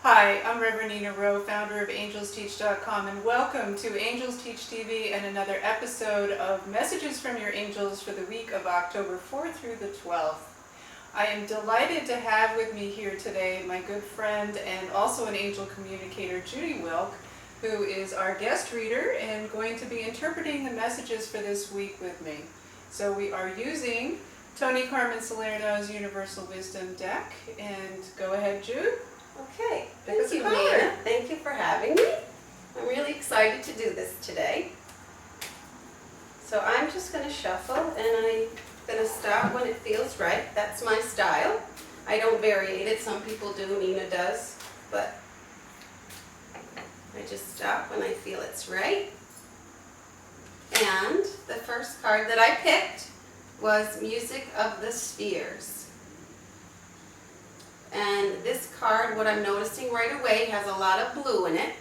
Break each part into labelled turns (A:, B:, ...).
A: Hi, I'm Reverend Nina Rowe, founder of AngelsTeach.com, and welcome to Angels Teach TV and another episode of Messages from Your Angels for the week of October 4th through the 12th. I am delighted to have with me here today my good friend and also an angel communicator, Judy Wilk, who is our guest reader and going to be interpreting the messages for this week with me. So we are using Tony Carmen Salerno's Universal Wisdom deck, and go ahead, Jude.
B: Okay,
A: Pick us
B: thank
A: a
B: you,
A: card.
B: Nina. Thank you for having me. I'm really excited to do this today. So I'm just going to shuffle, and I'm going to stop when it feels right. That's my style. I don't variate it. Some people do, Nina does, but I just stop when I feel it's right. And the first card that I picked was Music of the Spheres. And this card, what I'm noticing right away, has a lot of blue in it.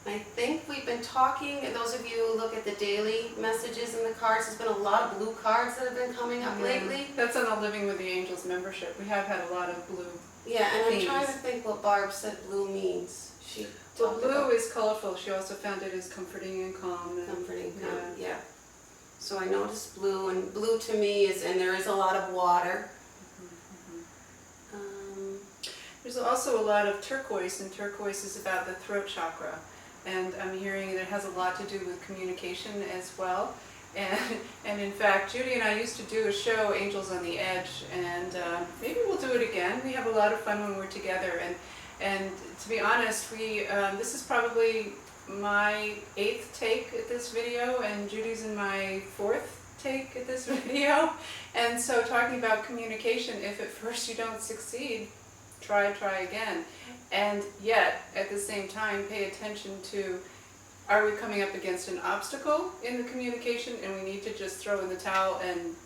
B: I think we've been talking, those of you who look at the daily messages in the cards, there's been a lot of blue cards that have been coming up lately.
A: That's on the Living with the Angels membership. We have had a lot of blue.
B: Yeah, and I'm
A: themes.
B: trying to think what Barb said blue means. She
A: Well,
B: talked
A: blue
B: about
A: is colorful. She also found it as comforting and calm. And,
B: comforting,
A: yeah.
B: yeah. So I noticed blue, and blue to me is, and there is a lot of water.
A: There's also a lot of turquoise, and turquoise is about the throat chakra. And I'm hearing it has a lot to do with communication as well. And in fact, Judy and I used to do a show, Angels on the Edge, and maybe we'll do it again. We have a lot of fun when we're together. And to be honest, this is probably my 8th take at this video, and Judy's in my 4th take at this video. And so talking about communication, if at first you don't succeed, try again. And yet, at the same time, pay attention to, are we coming up against an obstacle in the communication and we need to just throw in the towel and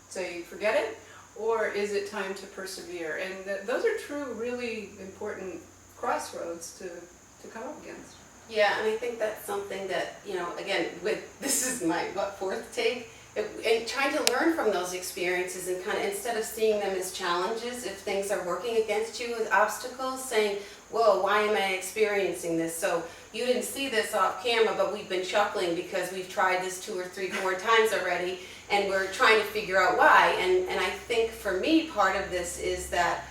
A: say, forget it? Or is it time to persevere? And those are two really important crossroads to come up against.
B: Yeah, and I think that's something that, again, this is my, 4th take? And trying to learn from those experiences and kind of, instead of seeing them as challenges, if things are working against you as obstacles, saying, whoa, why am I experiencing this? So you didn't see this off camera, but we've been chuckling because we've tried this 2 or 3, 4 times already, and we're trying to figure out why. And I think for me, part of this is that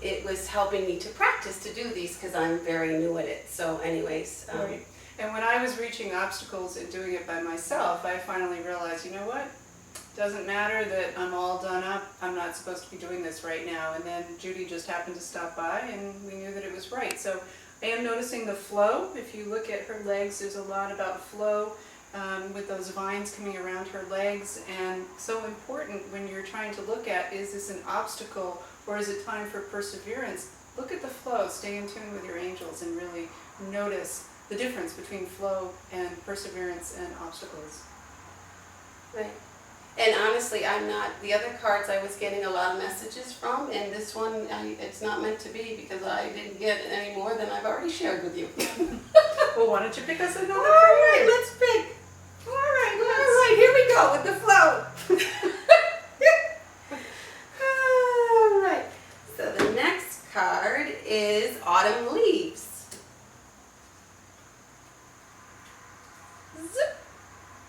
B: it was helping me to practice to do these because I'm very new at it. So anyways.
A: Right. And when I was reaching obstacles and doing it by myself, I finally realized, you know what? Doesn't matter that I'm all done up. I'm not supposed to be doing this right now. And then Judy just happened to stop by, and we knew that it was right. So I am noticing the flow. If you look at her legs, there's a lot about flow with those vines coming around her legs. And so important when you're trying to look at, is this an obstacle or is it time for perseverance? Look at the flow. Stay in tune with your angels and really notice the difference between flow and perseverance and obstacles.
B: Right. And honestly, I'm not, the other cards I was getting a lot of messages from, and this one, it's not meant to be because I didn't get any more than I've already shared with you.
A: Well, why don't you pick us another
B: All
A: card?
B: right, let's pick. All right, here we go with the flow. All right, so the next card is Autumn Leaves.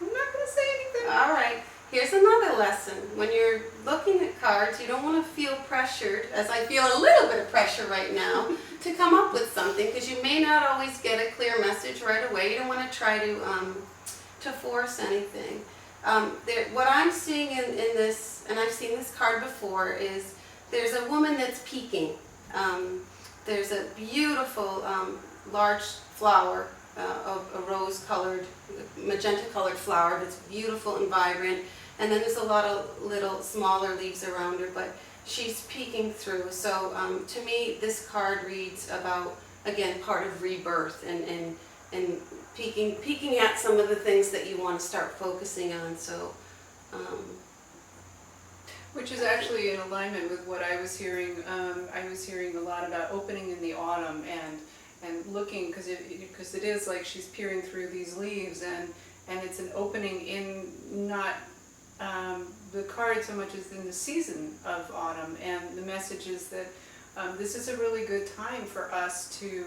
A: I'm not going to say anything.
B: All right, here's another lesson. When you're looking at cards, you don't want to feel pressured, as I feel a little bit of pressure right now, to come up with something, because you may not always get a clear message right away. You don't want to try to force anything. What I'm seeing in this, and I've seen this card before, is there's a woman that's peeking. There's a beautiful large flower, a rose-colored, magenta-colored flower that's beautiful and vibrant, and then there's a lot of little smaller leaves around her, but she's peeking through. So to me, this card reads about, again, part of rebirth and peeking at some of the things that you want to start focusing on. So,
A: which is actually in alignment with what I was hearing. I was hearing a lot about opening in the autumn and looking, because it is like she's peering through these leaves, and it's an opening in not the card so much as in the season of autumn, and the message is that this is a really good time for us to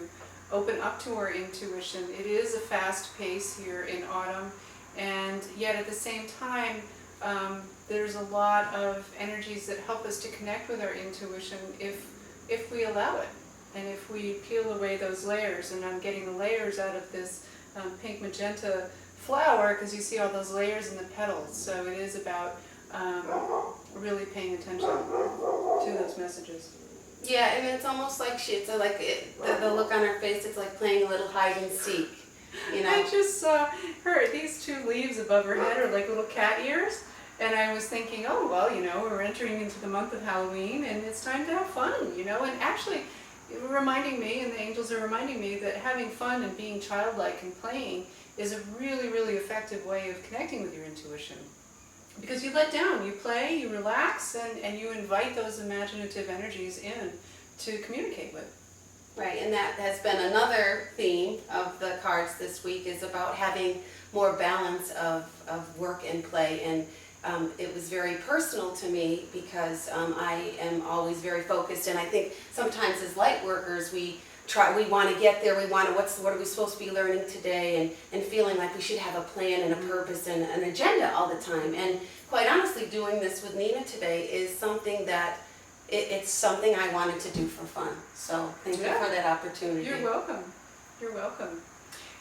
A: open up to our intuition. It is a fast pace here in autumn, and yet at the same time, there's a lot of energies that help us to connect with our intuition if we allow it, and if we peel away those layers. And I'm getting the layers out of this pink magenta flower, because you see all those layers in the petals. So it is about really paying attention to those messages.
B: Yeah, and it's almost like the look on her face, it's like playing a little hide and seek, you know.
A: I just saw these two leaves above her head are like little cat ears, and I was thinking, oh, well, you know, we're entering into the month of Halloween, and it's time to have fun, you know. And actually, reminding me, and the angels are reminding me, that having fun and being childlike and playing is a really, really effective way of connecting with your intuition. Because you let down, you play, you relax, and you invite those imaginative energies in to communicate with.
B: Right, and that has been another theme of the cards this week, is about having more balance of work and play. And it was very personal to me, because I am always very focused, and I think sometimes as light workers we want to get there, what are we supposed to be learning today, and feeling like we should have a plan and a purpose and an agenda all the time. And quite honestly, doing this with Nina today is something that it's something I wanted to do for fun. So thank you for that opportunity.
A: You're welcome. You're welcome.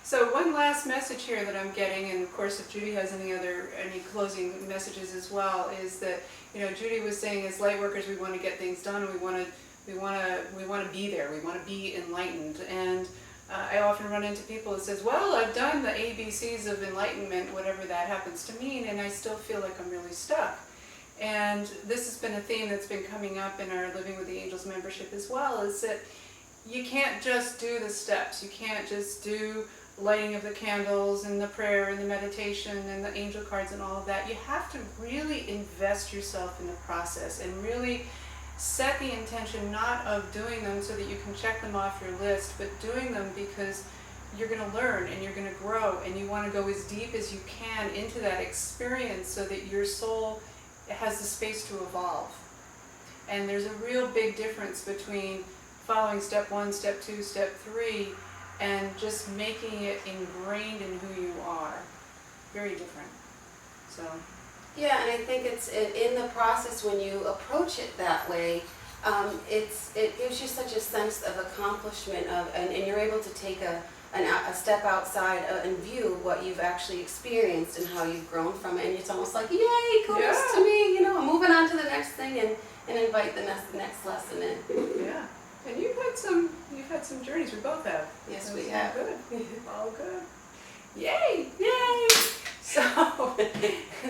A: So one last message here that I'm getting, and of course if Judy has any closing messages as well, is that, you know, Judy was saying, as light workers we want to get things done, and we want to be there, we want to be enlightened. And I often run into people that says, well, I've done the ABCs of enlightenment, whatever that happens to mean, and I still feel like I'm really stuck. And this has been a theme that's been coming up in our Living with the Angels membership as well, is that you can't just do the steps, you can't just do lighting of the candles and the prayer and the meditation and the angel cards and all of that. You have to really invest yourself in the process and really set the intention, not of doing them so that you can check them off your list, but doing them because you're going to learn and you're going to grow, and you want to go as deep as you can into that experience so that your soul has the space to evolve. And there's a real big difference between following step 1, step 2, step 3, and just making it ingrained in who you are. Very different. So.
B: Yeah, and I think it's in the process, when you approach it that way, it gives you such a sense of accomplishment and you're able to take a step outside and view what you've actually experienced and how you've grown from it. And it's almost like, yay, kudos to me, you know, I'm moving on to the next thing and invite the next lesson in.
A: Yeah. And you've had some journeys. We both have.
B: Yes, we have.
A: Good. All good. Yay! Yay! So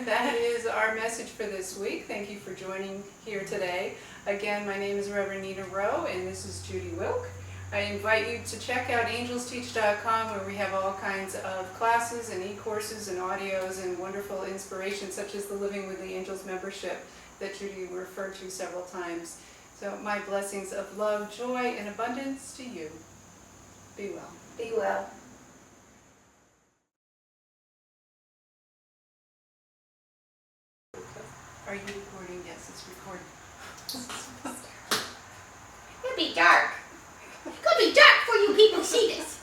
A: that is our message for this week. Thank you for joining here today. Again, my name is Reverend Nina Rowe, and this is Judy Wilk. I invite you to check out AngelsTeach.com, where we have all kinds of classes and e-courses and audios and wonderful inspiration, such as the Living with the Angels membership that Judy referred to several times. So my blessings of love, joy, and abundance to you. Be well.
B: Be well.
A: Are you recording? Yes, it's recording.
B: It'll be dark. It's gonna be dark before you people see this.